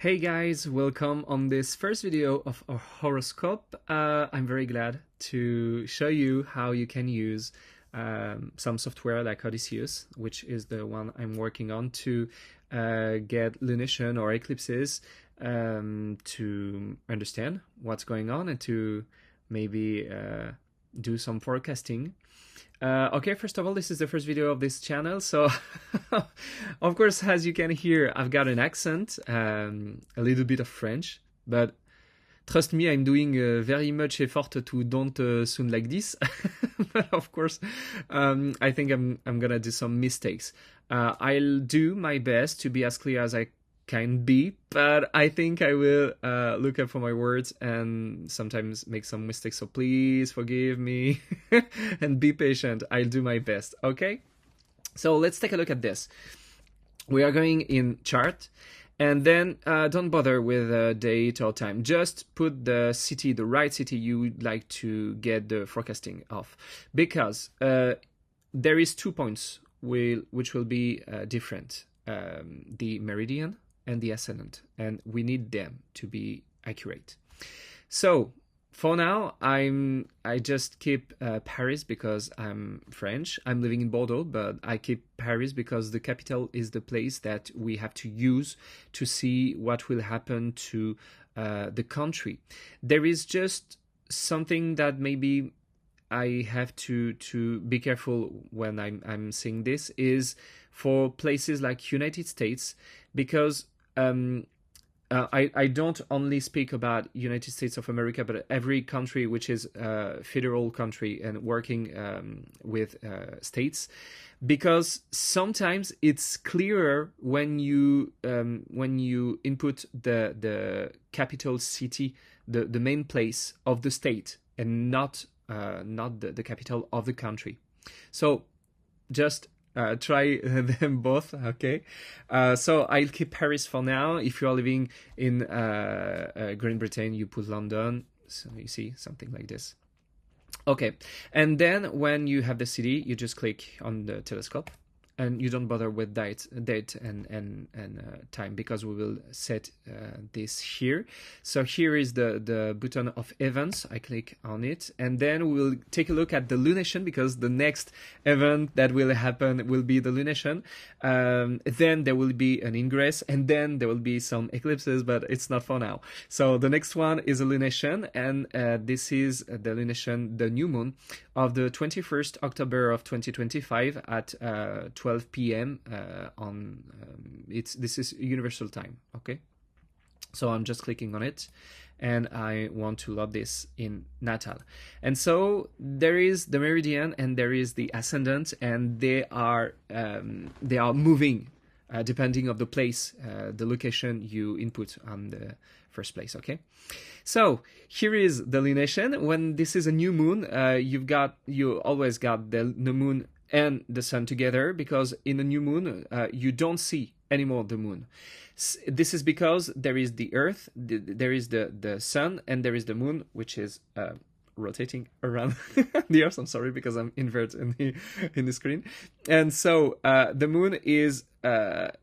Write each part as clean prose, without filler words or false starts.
Hey guys, welcome on this first video of our horoscope. I'm very glad to show you how you can use some software like Odysseus, which is the one I'm working on to get lunation or eclipses to understand what's going on and to maybe do some forecasting. Okay, first of all, this is the first video of this channel, so of course, as you can hear, I've got an accent, a little bit of French, but trust me, I'm doing very much effort to don't sound like this. But of course, I think I'm gonna do some mistakes. I'll do my best to be as clear as I can be, but I think I will look up for my words and sometimes make some mistakes, so please forgive me and be patient. I'll do my best, okay? So let's take a look at this. We are going in chart, and then don't bother with date or time. Just put the city, the right city you would like to get the forecasting of, because there is 2 points which will be different, the meridian and the ascendant, and we need them to be accurate. So for now, I just keep Paris because I'm French. I'm living in Bordeaux, but I keep Paris because the capital is the place that we have to use to see what will happen to the country. There is just something that maybe I have to be careful when I'm saying this, is for places like United States, because I don't only speak about United States of America, but every country which is a federal country and working with states, because sometimes it's clearer when you input the capital city, the main place of the state, and not the capital of the country. So just try them both, okay? So I'll keep Paris for now. If you are living in Great Britain, you put London. So you see, something like this. Okay, and then when you have the city, you just click on the telescope, and you don't bother with date and time, because we will set this here. So here is the button of events. I click on it, and then we will take a look at the lunation, because the next event that will happen will be the lunation. Then there will be an ingress, and then there will be some eclipses, but it's not for now. So the next one is a lunation, and this is the lunation, the new moon, of the 21st October of 2025 at 12 p.m. on this is universal time, okay? So I'm just clicking on it, and I want to load this in natal. And so there is the meridian and there is the ascendant, and they are moving depending of the place, the location you input on the first place, okay? So here is the lunation. When this is a new moon, you always got the moon and the sun together, because in a new moon you don't see anymore the moon. This is because there is the earth, there is the sun, and there is the moon, which is rotating around the earth. I'm sorry, because I'm inverted in the screen. And so the moon is at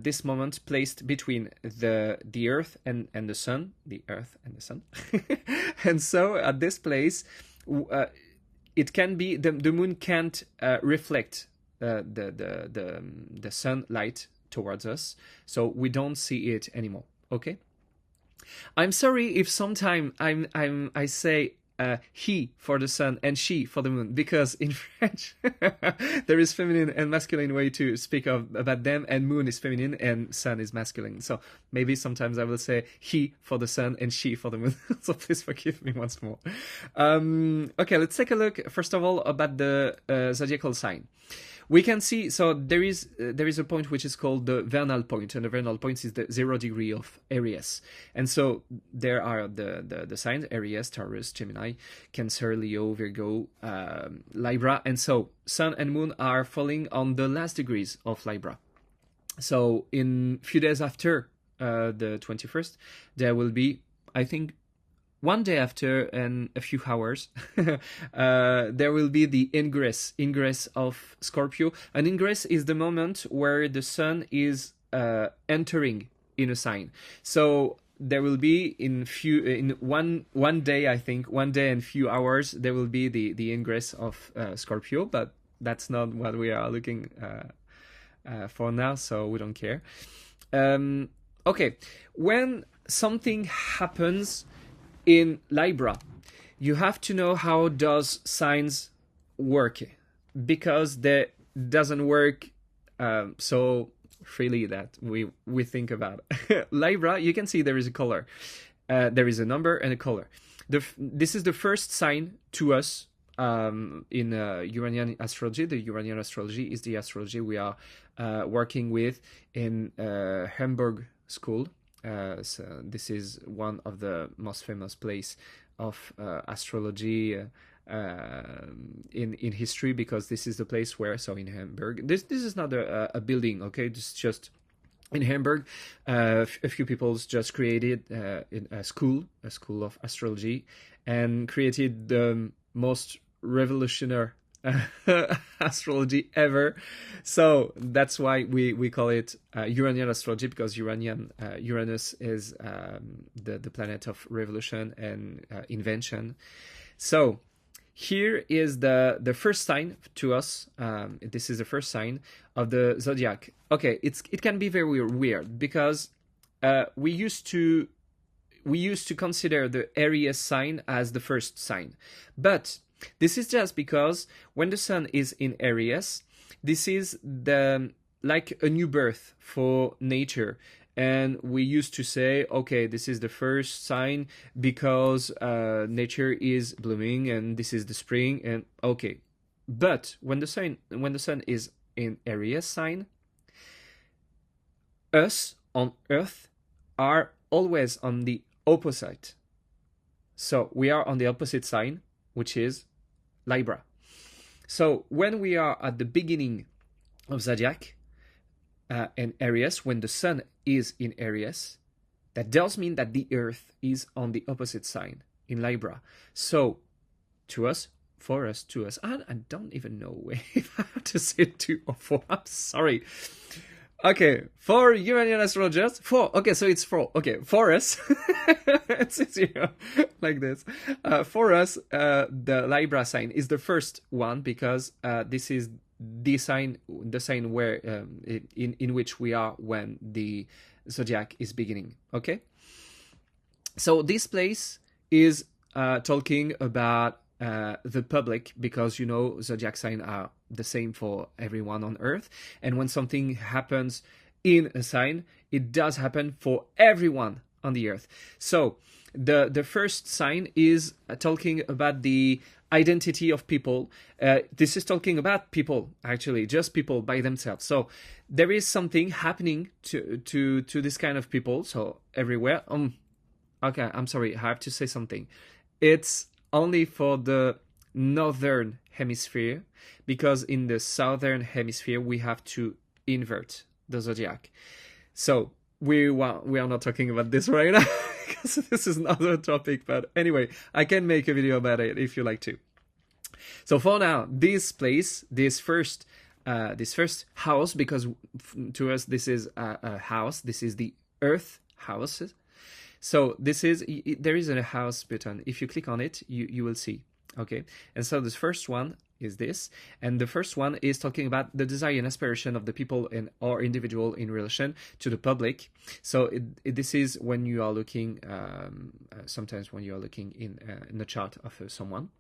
this moment placed between the earth and the sun, the earth and the sun. And so at this place, it can be the moon can't reflect the sunlight towards us, so we don't see it anymore, okay? I'm sorry if sometime I say he for the sun and she for the moon, because in French there is feminine and masculine way to speak about them, and moon is feminine and sun is masculine. So maybe sometimes I will say he for the sun and she for the moon. So please forgive me once more. Okay, let's take a look first of all about the zodiacal sign. We can see, so there is a point which is called the vernal point, and the vernal point is the 0 degree of Aries. And so there are the signs: Aries, Taurus, Gemini, Cancer, Leo, Virgo, Libra. And so sun and moon are falling on the last degrees of Libra. So in few days after the 21st, there will be, I think, one day after and a few hours, there will be the ingress of Scorpio. An ingress is the moment where the sun is entering in a sign. So there will be in one day, I think, one day and few hours, there will be the ingress of Scorpio, but that's not what we are looking for now, so we don't care. Okay, when something happens in Libra, you have to know how does signs work, because they doesn't work so freely that we think about. Libra, you can see there is a color, there is a number and a color. This is the first sign to us in Uranian astrology. The Uranian astrology is the astrology we are working with in Hamburg School. So this is one of the most famous place of astrology in history, because this is the place where, so in Hamburg, this is not a building, okay, this is just in Hamburg, a few people just created in a school of astrology, and created the most revolutionary astrology ever. So that's why we call it Uranian astrology, because Uranus is the planet of revolution and invention. So here is the first sign to us. This is the first sign of the zodiac. Okay, it can be very weird, because we used to consider the Aries sign as the first sign, but this is just because when the sun is in Aries, this is like a new birth for nature. And we used to say, okay, this is the first sign because nature is blooming and this is the spring, and okay. But when the sun is in Aries sign, us on Earth are always on the opposite. So we are on the opposite sign, which is Libra. So when we are at the beginning of zodiac in Aries, when the sun is in Aries, that does mean that the Earth is on the opposite sign in Libra. So for us, I don't even know if I have to say 2 or 4. I'm sorry. Okay, for Uranian astrologers, 4. Okay, so it's 4. Okay, for us, it's easier like this. For us, the Libra sign is the first one, because this is the sign where in which we are when the zodiac is beginning. Okay, so this place is talking about the public, because zodiac signs are the same for everyone on Earth, and when something happens in a sign, it does happen for everyone on the Earth. So the first sign is talking about the identity of people. This is talking about people, actually, just people by themselves. So there is something happening to this kind of people, so everywhere. Okay, I'm sorry, I have to say something. It's only for the northern hemisphere, because in the southern hemisphere we have to invert the zodiac. So we are not talking about this right now, because this is another topic, but anyway, I can make a video about it if you like to. So for now, this place, this first house, because to us this is a house, this is the Earth house. So there is a house button. If you click on it, you will see. Okay, and so the first one is this, and the first one is talking about the desire and aspiration of the people or individual in relation to the public. So this is when you are looking, sometimes when you are looking in the chart of someone.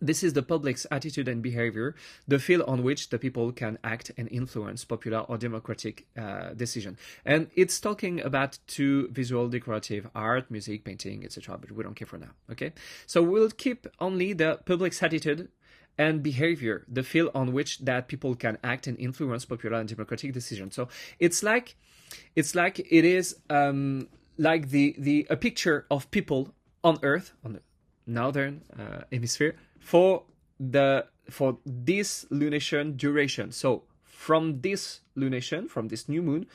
This is the public's attitude and behavior, the field on which the people can act and influence popular or democratic decision. And it's talking about to visual, decorative art, music, painting, etc. But we don't care for now. Okay, so we'll keep only the public's attitude and behavior, the field on which that people can act and influence popular and democratic decision. So it's like it is like a picture of people on Earth, on the northern hemisphere, for this lunation duration. So from this lunation, from this new moon,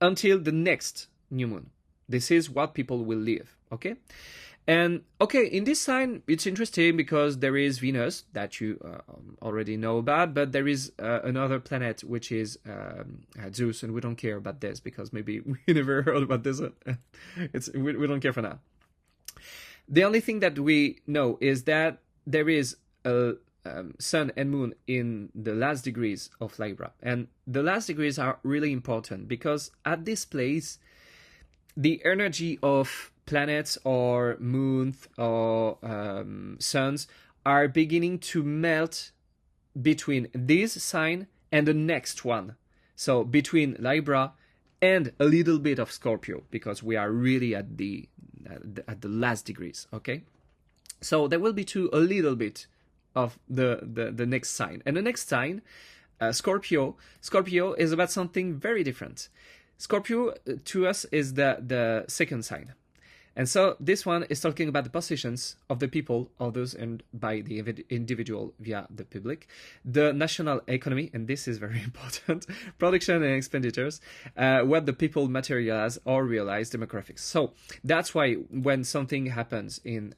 until the next new moon, this is what people will live. Okay, And okay, in this sign, it's interesting because there is Venus that you already know about, but there is another planet which is Zeus, and we don't care about this because maybe we never heard about this. We don't care for now. The only thing that we know is that there is a sun and moon in the last degrees of Libra, and the last degrees are really important because at this place, the energy of planets or moons or suns are beginning to melt between this sign and the next one. So between Libra and a little bit of Scorpio, because we are really at the last degrees. Okay, so there will be a little bit of the next sign, and the next sign, Scorpio. Scorpio is about something very different. Scorpio to us is the second sign. And so this one is talking about the positions of the people, others, and by the individual via the public, the national economy, and this is very important, production and expenditures, what the people materialize or realize, demographics. So that's why when something happens in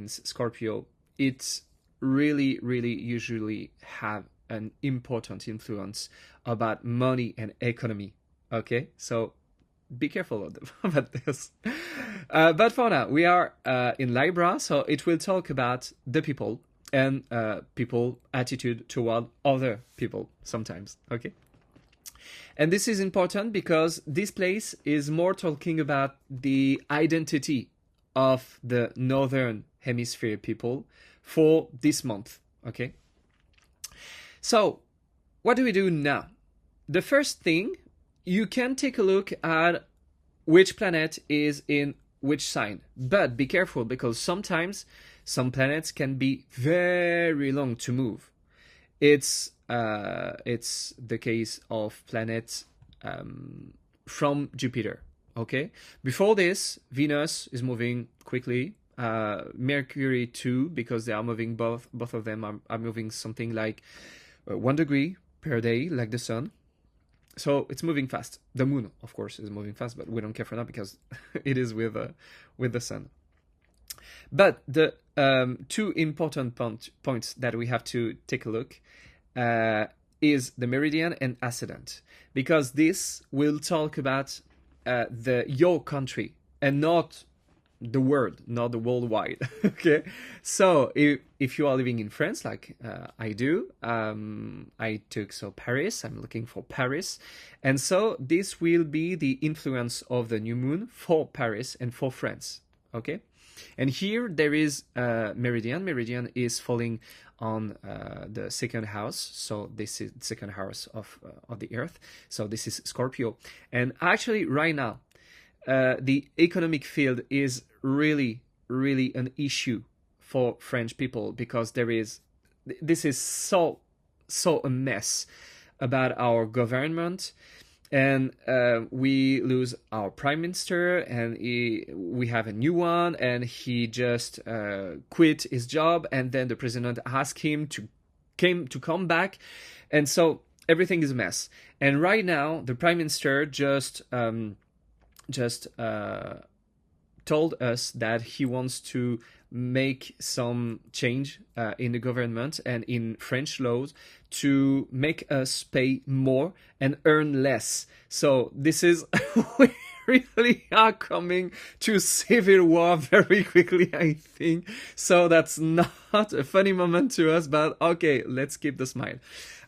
Scorpio, it's really, really usually have an important influence about money and economy. Okay, so be careful about this. But for now, we are in Libra, so it will talk about the people and people attitude toward other people sometimes. Okay, and this is important because this place is more talking about the identity of the northern hemisphere people for this month. Okay, so what do we do now? The first thing, you can take a look at which planet is in which sign. But be careful because sometimes some planets can be very long to move. It's the case of planets from Jupiter. Okay? Before this, Venus is moving quickly. Mercury too, because they are moving, both of them are moving something like 1 degree per day, like the sun. So it's moving fast. The moon, of course, is moving fast, but we don't care for that because it is with the sun. But the two important points that we have to take a look is the meridian and ascendant, because this will talk about your country and not the world, not the worldwide. Okay, so if you are living in France, like I do, I took Paris. I'm looking for Paris, and so this will be the influence of the new moon for Paris and for France. Okay, and here there is meridian. Meridian is falling on the second house, so this is the second house of the Earth. So this is Scorpio, and actually right now, the economic field is really, really an issue for French people because this is so a mess about our government, and we lose our prime minister, and we have a new one, and he just quit his job, and then the president asked him to come back, and so everything is a mess. And right now, the prime minister just told us that he wants to make some change in the government and in French laws to make us pay more and earn less. So this is we really are coming to civil war very quickly, I think. So that's not a funny moment to us, but okay, let's keep the smile.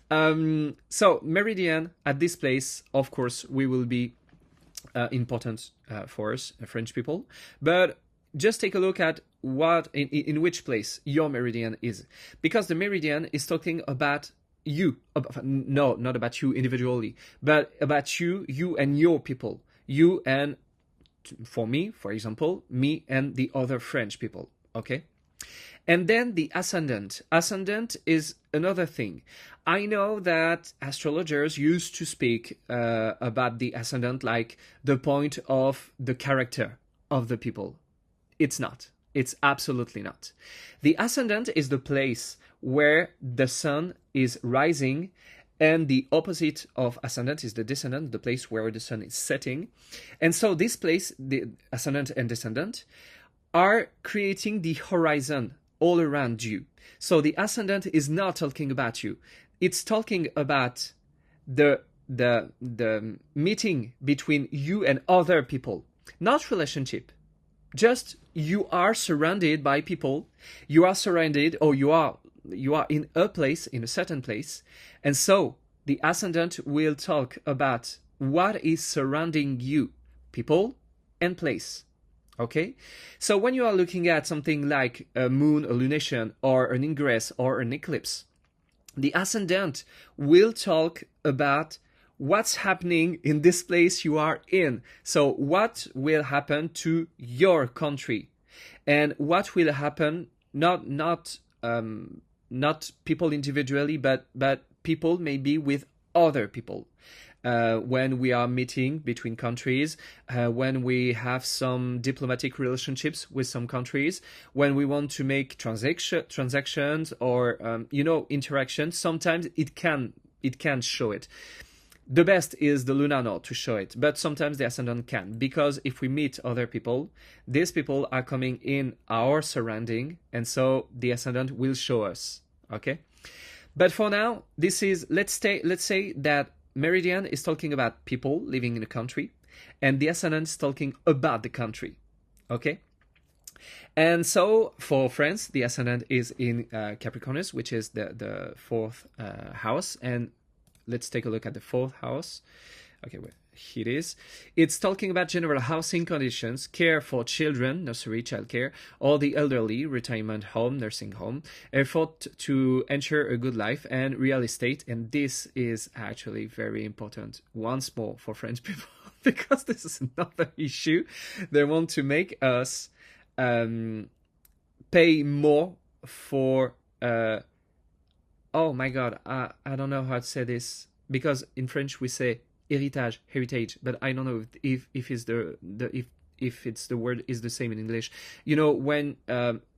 So meridian at this place, of course, we will be important for us, French people. But just take a look at what in which place your meridian is, because the meridian is talking about you. No, not about you individually, but about you and your people. You and, for me, for example, me and the other French people. Okay. And then the ascendant. Ascendant is another thing. I know that astrologers used to speak about the ascendant like the point of the character of the people. It's not. It's absolutely not. The ascendant is the place where the sun is rising, and the opposite of ascendant is the descendant, the place where the sun is setting. And so this place, the ascendant and descendant, are creating the horizon all around you. So the ascendant is not talking about you. It's talking about the meeting between you and other people, not relationship. Just you are surrounded by people. You are surrounded, or you are in a place, in a certain place, and so the ascendant will talk about what is surrounding you, people and place. Okay, so when you are looking at something like a moon, a lunation, or an ingress, or an eclipse, the ascendant will talk about what's happening in this place you are in. So what will happen to your country, and what will happen not people individually, but people maybe with other people. When we are meeting between countries, when we have some diplomatic relationships with some countries, when we want to make transactions or interactions, sometimes it can show it. The best is the lunar node to show it, but sometimes the ascendant can, because if we meet other people, these people are coming in our surrounding, and so the ascendant will show us. Okay, but for now, this is let's say that Meridian is talking about people living in a country, and the ascendant is talking about the country. Okay, and so for France, the ascendant is in Capricornus, which is the fourth house, and let's take a look at the fourth house. Okay, well, here it is. It's talking about general housing conditions, care for children, nursery, childcare, or the elderly, retirement home, nursing home, effort to ensure a good life, and real estate. And this is actually very important once more for French people, because this is another issue. They want to make us pay more for... oh my god, I don't know how to say this, because in French we say heritage, but I don't know if it's if it's the word is the same in English. You know, when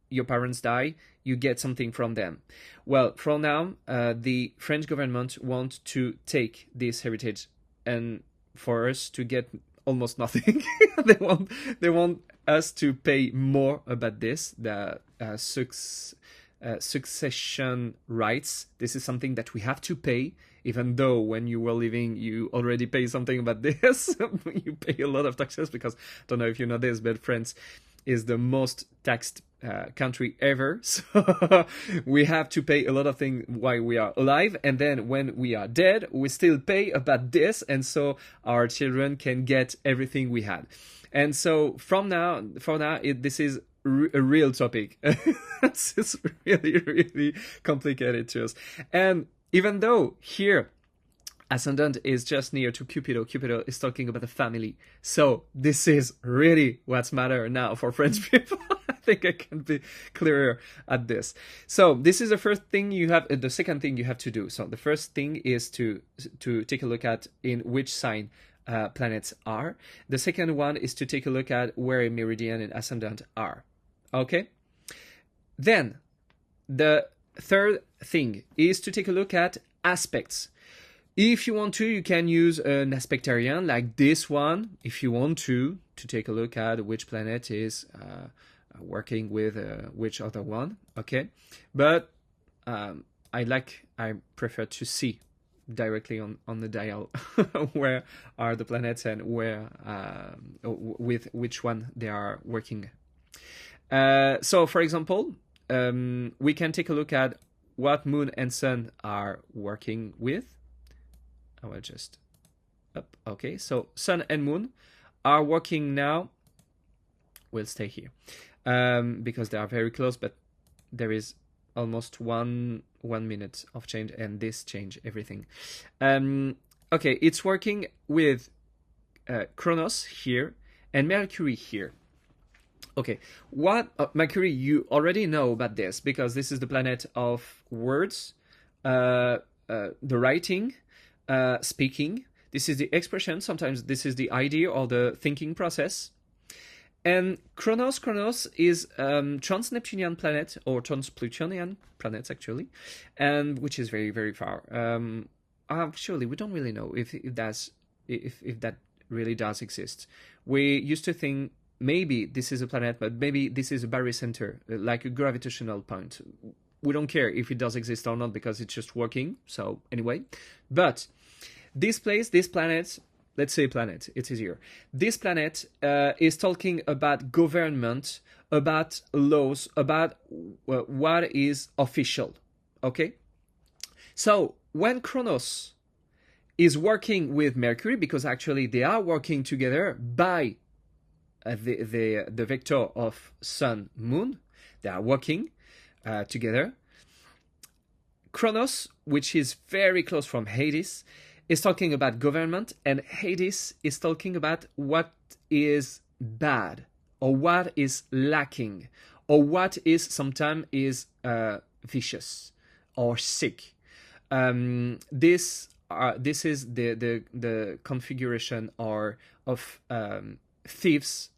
your parents die, you get something from them. Well, from now, the French government wants to take this heritage, and for us to get almost nothing. they want us to pay more about this, the succession rights. This is something that we have to pay, even though when you were living you already pay something about this. You pay a lot of taxes, because I don't know if you know this, but France is the most taxed country ever. So we have to pay a lot of things while we are alive, and then when we are dead we still pay about this, and so our children can get everything we had. And so for now this is a real topic. It's really, really complicated to us. And even though here ascendant is just near to Cupido is talking about the family. So this is really what's matter now for French people. I think I can be clearer at this. So this is the first thing you have. The second thing you have to do. So the first thing is to take a look at in which sign planets are. The second one is to take a look at where meridian and ascendant are. Okay? Then the third thing is to take a look at aspects. If you want to, you can use an aspectarian like this one, if you want to take a look at which planet is working with which other one. Okay? But I prefer to see directly on the dial where are the planets and where with which one they are working. So for example, we can take a look at what moon and sun are working with. I will just up. Okay, so sun and moon are working now. We'll stay here because they are very close, but there is almost one minute of change, and this change everything. Okay, it's working with Kronos here and Mercury here. Okay, what Mercury, you already know about this because this is the planet of words, the writing, speaking. This is the expression. Sometimes this is the idea or the thinking process. And Kronos is trans-Neptunian planet or trans-Plutonian planets actually, and which is very, very far. Actually, we don't really know if that really does exist. We used to think maybe this is a planet, but maybe this is a barycenter, like a gravitational point. We don't care if it does exist or not because it's just working. So anyway, but this place, this planet, let's say planet, it's easier. This planet is talking about government, about laws, about what is official. Okay? So when Kronos is working with Mercury, because actually they are working together by the vector of Sun, Moon, they are working together. Kronos, which is very close from Hades, is talking about government, and Hades is talking about what is bad, or what is lacking, or what is sometimes is vicious or sick. This is the configuration of thieves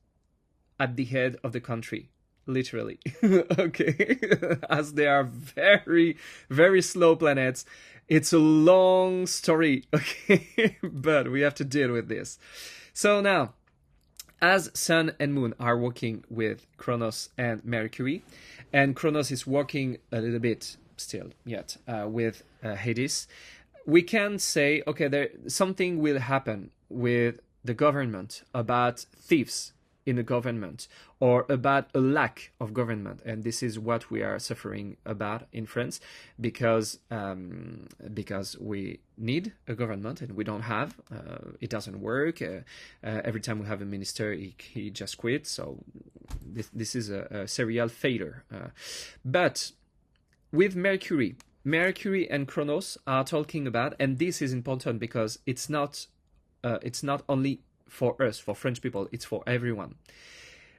at the head of the country, literally. Okay, as they are very, very slow planets. It's a long story, okay, but we have to deal with this. So now, as Sun and Moon are working with Kronos and Mercury, and Kronos is working a little bit still yet with Hades, we can say, okay, something will happen with the government about thieves in the government, or about a lack of government, and this is what we are suffering about in France, because we need a government and we don't have. It doesn't work. Every time we have a minister, he just quits. So this is a serial failure. But with Mercury and Kronos are talking about, and this is important because it's not only for us, for French people, it's for everyone.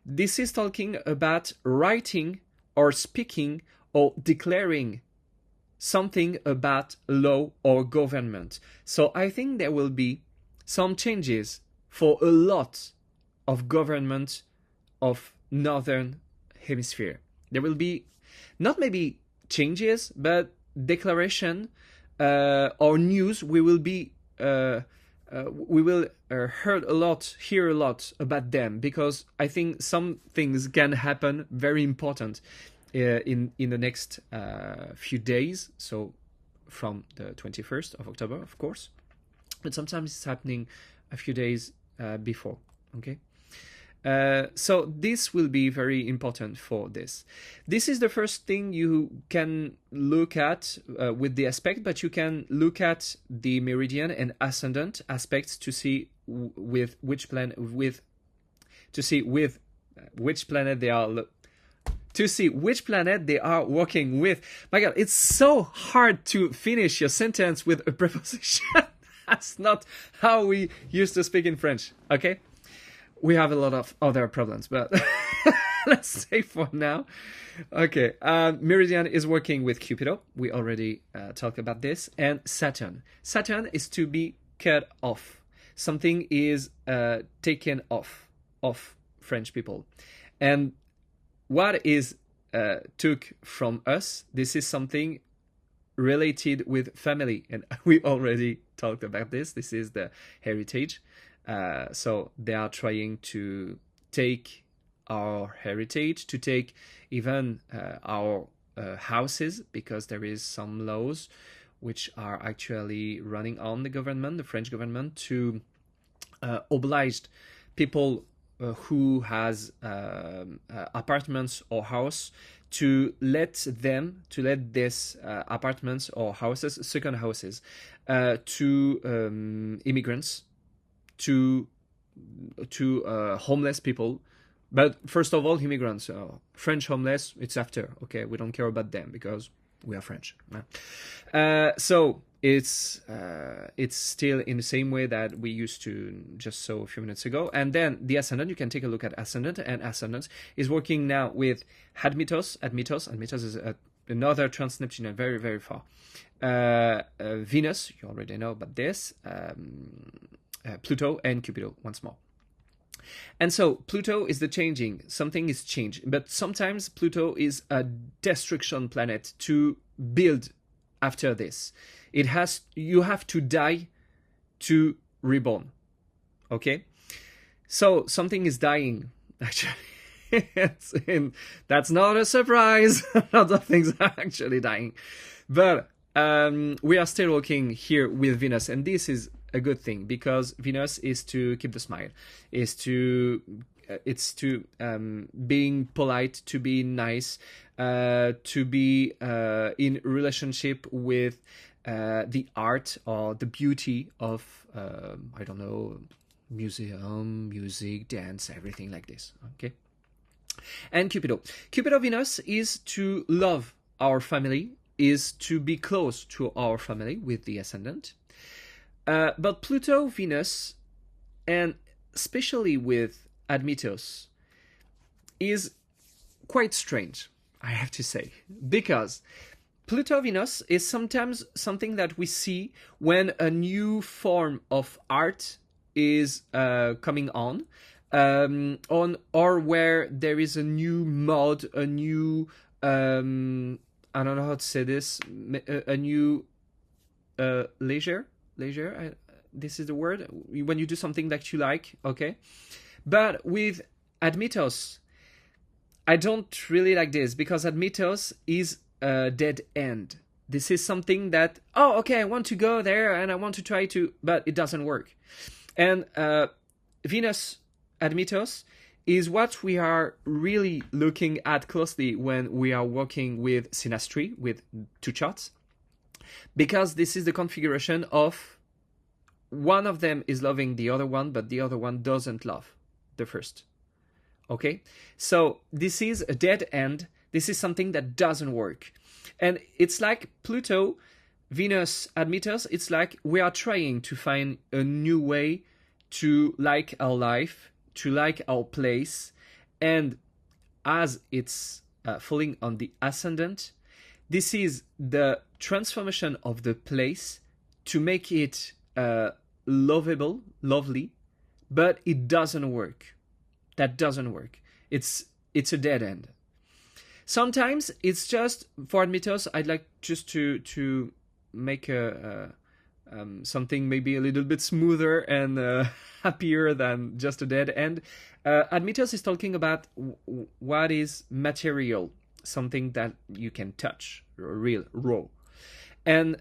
This is talking about writing or speaking or declaring something about law or government. So I think there will be some changes for a lot of government of Northern Hemisphere. There will be not maybe changes, but declaration or news. We will hear a lot about them, because I think some things can happen very important in the next few days. So from the 21st of October, of course, but sometimes it's happening a few days before. Okay. So this will be very important for this. This is the first thing you can look at with the aspect, but you can look at the meridian and ascendant aspects to see with which planet they are working with. My God, it's so hard to finish your sentence with a preposition. That's not how we used to speak in French. Okay. We have a lot of other problems, but let's say for now. Okay, Meridian is working with Cupido. We already talked about this. And Saturn. Saturn is to be cut off. Something is taken off French people. And what is took from us, this is something related with family. And we already talked about this. This is the heritage. So they are trying to take our heritage, to take even our houses, because there is some laws which are actually running on the government, the French government, to oblige people who has apartments or house to let this apartments or houses, second houses, to immigrants, to homeless people. But first of all, immigrants, French homeless, it's after. Okay, we don't care about them because we are French. So it's still in the same way that we used to just saw a few minutes ago. And then the ascendant, you can take a look at ascendant, and ascendant is working now with Admetos. Admetos is another trans-Neptunian, very, very far. Venus, you already know about this. Pluto and Cupido once more. And so Pluto is the changing. Something is changed. But sometimes Pluto is a destruction planet to build after this. You have to die to reborn. Okay? So something is dying Actually, that's not a surprise. A lot of things are actually dying. But we are still working here with Venus, and this is a good thing, because Venus is to keep the smile, it's to being polite, to be nice, to be in relationship with the art or the beauty of I don't know, museum, music, dance, everything like this. Okay. And Cupido Venus is to love our family, is to be close to our family with the ascendant. But Pluto Venus, and especially with Admetos, is quite strange, I have to say, because Pluto Venus is sometimes something that we see when a new form of art is coming on, or where there is a new mode, a new I don't know how to say this, a new leisure. This is the word, when you do something that you like, okay? But with Admetos, I don't really like this, because Admetos is a dead end. This is something that, oh, okay, I want to go there and I want to try to, but it doesn't work. And Venus Admetos is what we are really looking at closely when we are working with synastry, with two charts, because this is the configuration of one of them is loving the other one, but the other one doesn't love the first. Okay? So this is a dead end. This is something that doesn't work. And it's like Pluto, Venus, Admetos, it's like we are trying to find a new way to like our life, to like our place. And as it's falling on the ascendant, this is the transformation of the place to make it lovable, lovely, but it doesn't work. That doesn't work. It's a dead end. Sometimes it's just, for Admetos, I'd like just to make something maybe a little bit smoother and happier than just a dead end. Admetos is talking about what is material, something that you can touch, real, raw. And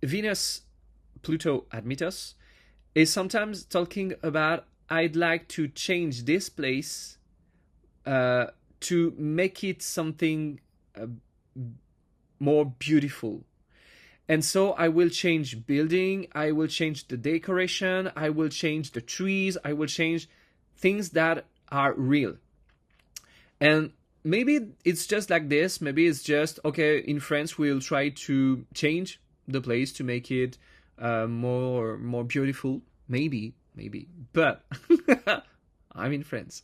Venus, Pluto, Admetos is sometimes talking about, I'd like to change this place to make it something more beautiful. And so I will change building, I will change the decoration, I will change the trees, I will change things that are real. And maybe it's just like this, maybe it's just, okay, in France we'll try to change the place to make it more beautiful, maybe, but I'm in France.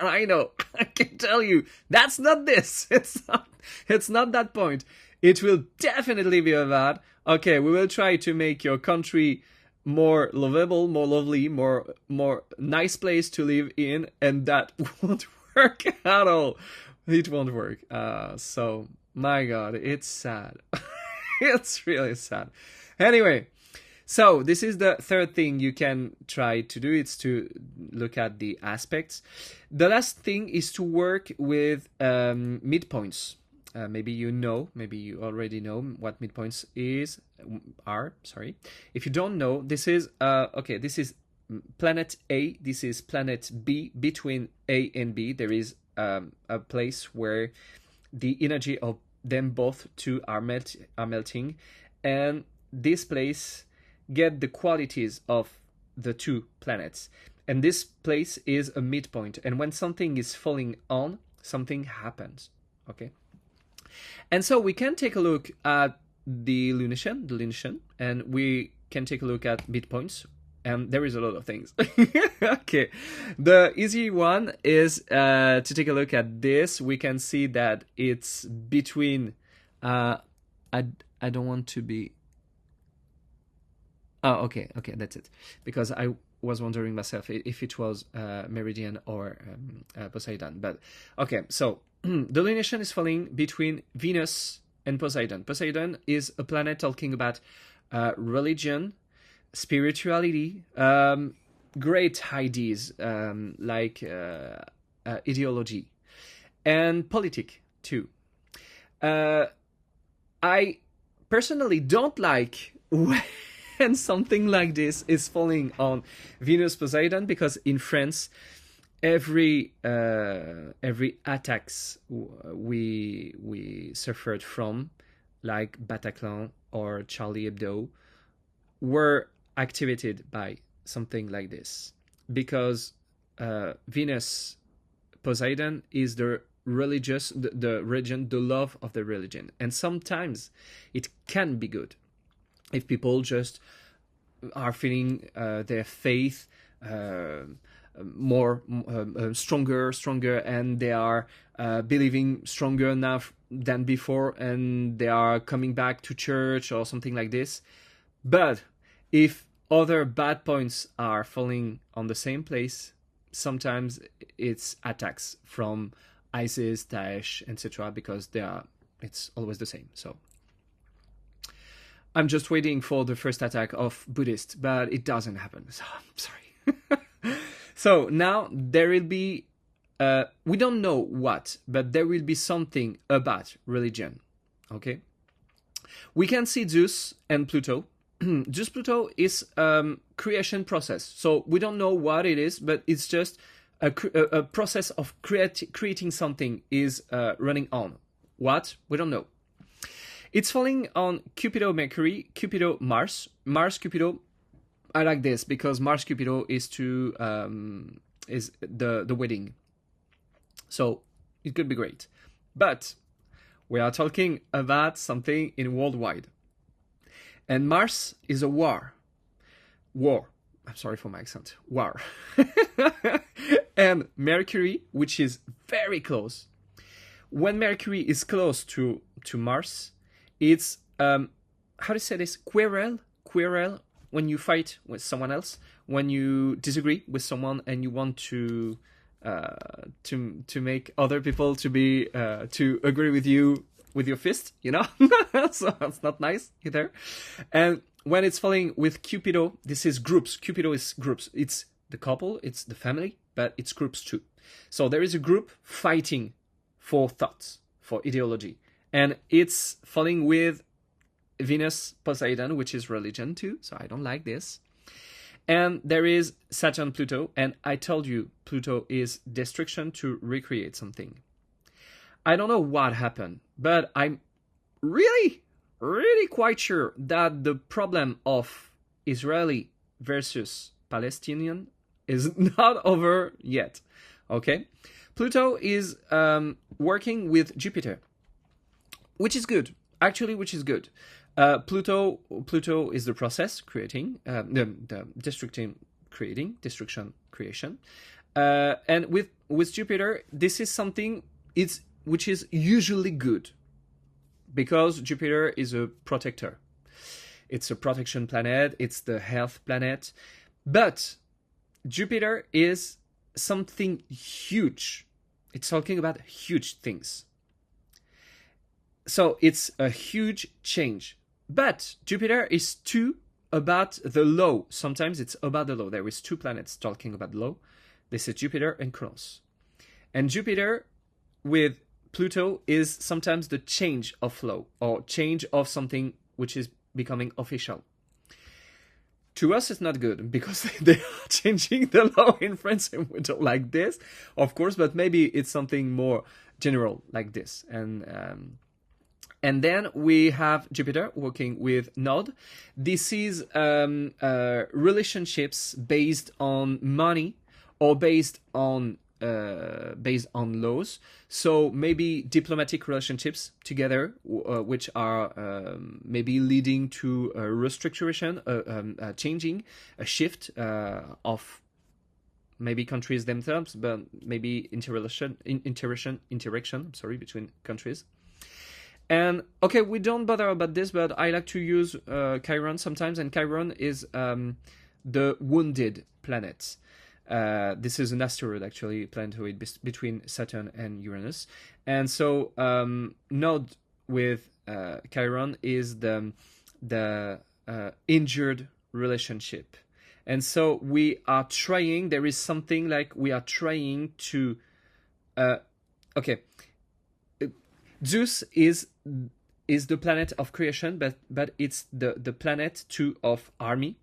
I know, I can tell you, that's not this. It's not that point. It will definitely be about, okay, we will try to make your country more lovable, more lovely, more nice place to live in, and that won't work at all. It won't work. So, my God, it's sad. It's really sad. Anyway, so this is the third thing you can try to do. It's to look at the aspects. The last thing is to work with midpoints. Maybe you already know what midpoints are. Sorry. If you don't know, this is this is planet A, this is planet B. Between A and B, there is a place where the energy of them both two are melting, and this place get the qualities of the two planets, and this place is a midpoint, and when something is falling on, something happens. Okay, and so we can take a look at the lunation, and we can take a look at midpoints, and there is a lot of things. Okay, the easy one is to take a look at this. We can see that it's between I don't want to be. Oh, okay, that's it. Because I was wondering myself if it was Meridian or Poseidon. But okay, so the lunation is falling between Venus and Poseidon. Poseidon is a planet talking about religion, spirituality, great ideas, like ideology and politics too. I personally don't like when something like this is falling on Venus Poseidon, because in France, every attacks we suffered from, like Bataclan or Charlie Hebdo, were activated by something like this, because Venus Poseidon is the religious, the religion, the love of the religion, and sometimes it can be good if people just are feeling their faith more stronger, and they are believing stronger now than before, and they are coming back to church or something like this. But if other bad points are falling on the same place, sometimes it's attacks from ISIS, Daesh, etc., because it's always the same. So I'm just waiting for the first attack of Buddhists, but it doesn't happen. So I'm sorry. So now there will be, we don't know what, but there will be something about religion. Okay? We can see Zeus and Pluto. Zeus Pluto is creation process. So we don't know what it is, but it's just a process of creating something is running on. What? We don't know. It's falling on Cupido Mercury, Cupido Mars, Mars Cupido. I like this because Mars Cupido is the wedding. So it could be great. But we are talking about something in worldwide. And Mars is a war. I'm sorry for my accent. War. And Mercury, which is very close. When Mercury is close to Mars, it's, how do you say this? Quarrel, when you fight with someone else, when you disagree with someone and you want to make other people to agree with you with your fist, you know? So that's not nice either. And when it's falling with Cupido, this is groups. Cupido is groups. It's the couple, it's the family, but it's groups too. So there is a group fighting for thoughts, for ideology. And it's falling with Venus Poseidon, which is religion too. So I don't like this. And there is Saturn Pluto. And I told you Pluto is destruction to recreate something. I don't know what happened, but I'm really quite sure that the problem of Israeli versus Palestinian is not over yet. Okay? Pluto is working with Jupiter, which is good. Actually, which is good. Pluto is the process creating, the destruction creation. And with Jupiter, this is something which is usually good, because Jupiter is a protector. It's a protection planet. It's the health planet. But Jupiter is something huge. It's talking about huge things. So it's a huge change. But Jupiter is too about the low. Sometimes it's about the low. There is two planets talking about the low. This is Jupiter and Kronos. And Jupiter with Pluto is sometimes the change of flow, or change of something which is becoming official. To us, it's not good, because they are changing the law in France, and we don't like this, of course, but maybe it's something more general like this. And then we have Jupiter working with Node. This is relationships based on money, or based on laws. So maybe diplomatic relationships together, which are maybe leading to a restructuration, changing, a shift of maybe countries themselves, but maybe interaction. Sorry, between countries. And okay, we don't bother about this, but I like to use Chiron sometimes, and Chiron is the wounded planet. This is an asteroid, actually, planetoid between Saturn and Uranus. And so Node with Chiron is the injured relationship. And so we are trying, there is something like we are trying to, okay, Zeus is the planet of creation, but it's the planet too of army,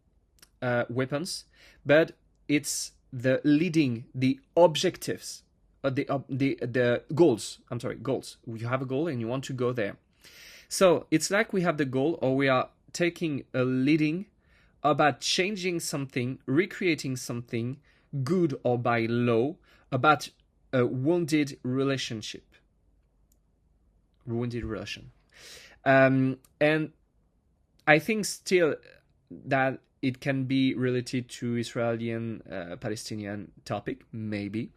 weapons, but it's the leading, the objectives, the goals. I'm sorry, goals. You have a goal and you want to go there. So it's like we have the goal, or we are taking a leading about changing something, recreating something, good or by law, about a wounded relation. And I think still that it can be related to Israeli and Palestinian topic, maybe.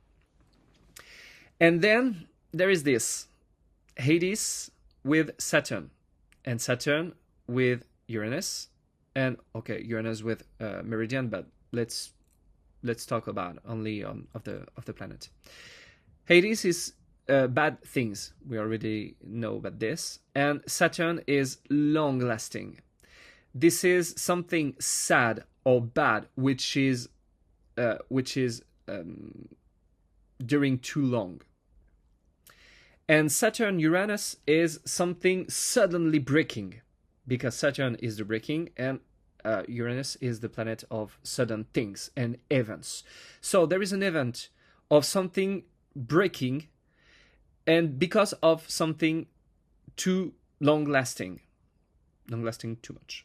And then there is this Hades with Saturn, and Saturn with Uranus, and okay, Uranus with Meridian, but let's talk about only of the planet. Hades is bad things. We already know about this, and Saturn is long lasting. This is something sad or bad, which is during too long. And Saturn Uranus is something suddenly breaking, because Saturn is the breaking, and Uranus is the planet of sudden things and events. So there is an event of something breaking, and because of something too long-lasting too much.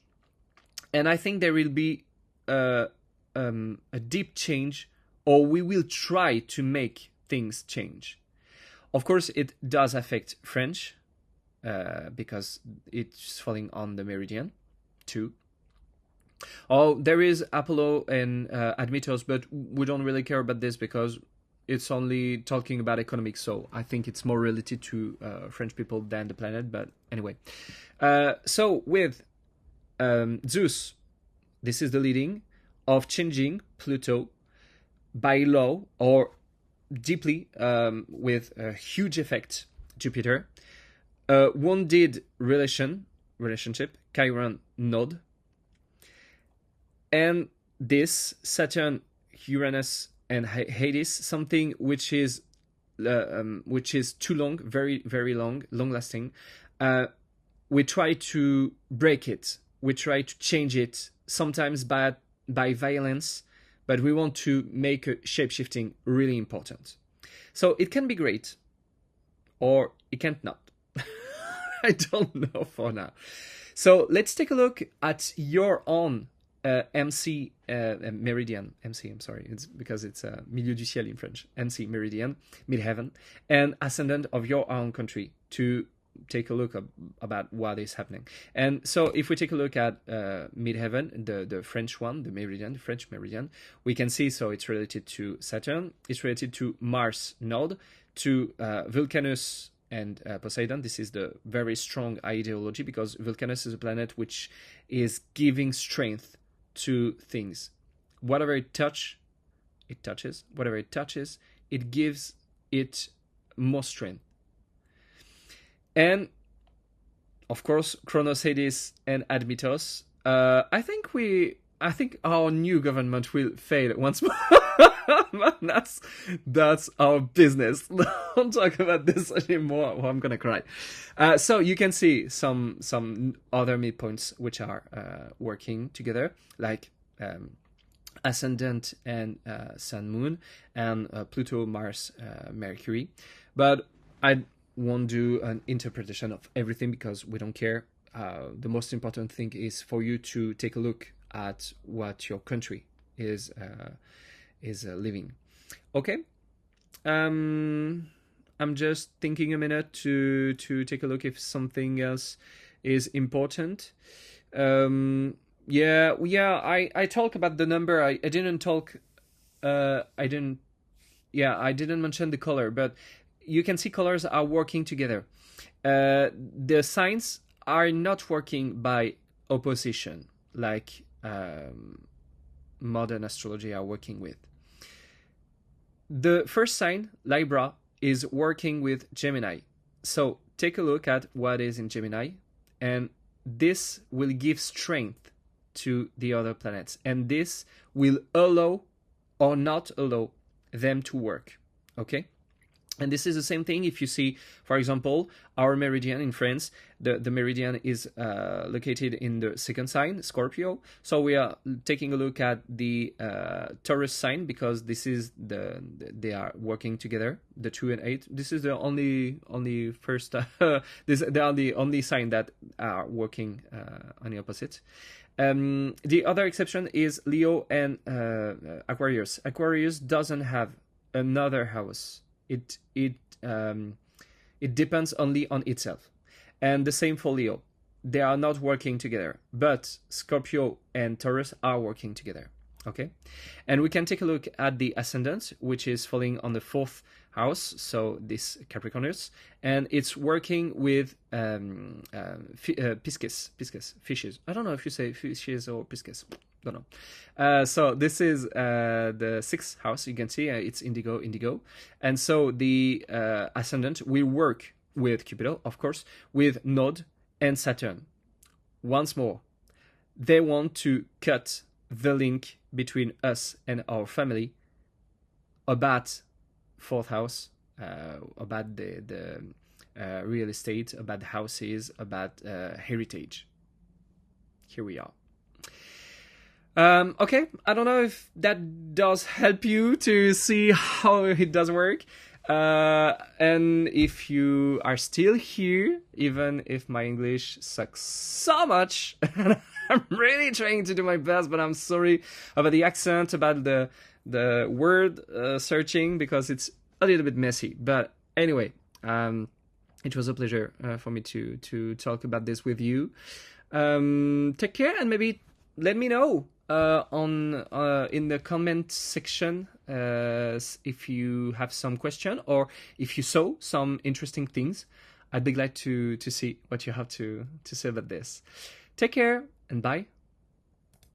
And I think there will be a deep change, or we will try to make things change. Of course, it does affect French, because it's falling on the meridian too. Oh, there is Apollo and Admetos, but we don't really care about this because it's only talking about economics, so I think it's more related to French people than the planet, but anyway. So with Zeus, this is the leading of changing Pluto by law, or deeply with a huge effect, Jupiter. Wounded relationship, Chiron node. And this Saturn, Uranus, and Hades, something which is too long, very, very long lasting. We try to break it. We try to change it, sometimes by violence, but we want to make a shape-shifting really important. So it can be great, or it can't not. I don't know for now. So let's take a look at your own MC meridian. MC, I'm sorry, it's because it's milieu du ciel in French. MC meridian, midheaven, and ascendant of your own country, to take a look about what is happening. And so if we take a look at midheaven, the French one, the French meridian, we can see, so it's related to Saturn, it's related to Mars node, to Vulcanus and Poseidon. This is the very strong ideology, because Vulcanus is a planet which is giving strength to things. Whatever it touches. Whatever it touches, it gives it more strength. And of course, Kronos, Hades, and Admetos. I think our new government will fail once more. That's our business. Don't talk about this anymore, or I'm gonna cry. So you can see some other midpoints which are working together, like ascendant and Sun Moon, and Pluto, Mars, Mercury. But I won't do an interpretation of everything because we don't care. The most important thing is for you to take a look at what your country is living. Okay. I'm just thinking a minute to take a look if something else is important. I talk about the number. I didn't mention the color, but you can see colors are working together. The signs are not working by opposition, like modern astrology are working with. The first sign, Libra, is working with Gemini. So take a look at what is in Gemini, and this will give strength to the other planets, and this will allow or not allow them to work. Okay. And this is the same thing if you see, for example, our meridian in France. The meridian is located in the second sign, Scorpio. So we are taking a look at the Taurus sign, because this is they are working together, the 2 and 8. This is the only first. They are the only sign that are working on the opposite. The other exception is Leo and Aquarius. Aquarius doesn't have another house. It depends only on itself, and the same for Leo. They are not working together, but Scorpio and Taurus are working together. Okay, and we can take a look at the ascendant, which is falling on the 4th house, so this Capricornus, and it's working with Pisces, fishes. I don't know if you say fishes or Pisces. Don't know. So this is the 6th house. You can see it's indigo, and so the ascendant will work with Cupido, of course, with Node and Saturn. Once more, they want to cut the link between us and our family about 4th house, about the real estate, about houses, about heritage. Here we are. Okay, I don't know if that does help you to see how it does work. And if you are still here, even if my English sucks so much, and I'm really trying to do my best, but I'm sorry about the accent, about the word searching, because it's a little bit messy. But anyway, it was a pleasure for me to talk about this with you. Take care, and maybe let me know in the comment section if you have some question, or if you saw some interesting things. I'd be glad to see what you have to say about this. Take care, and bye.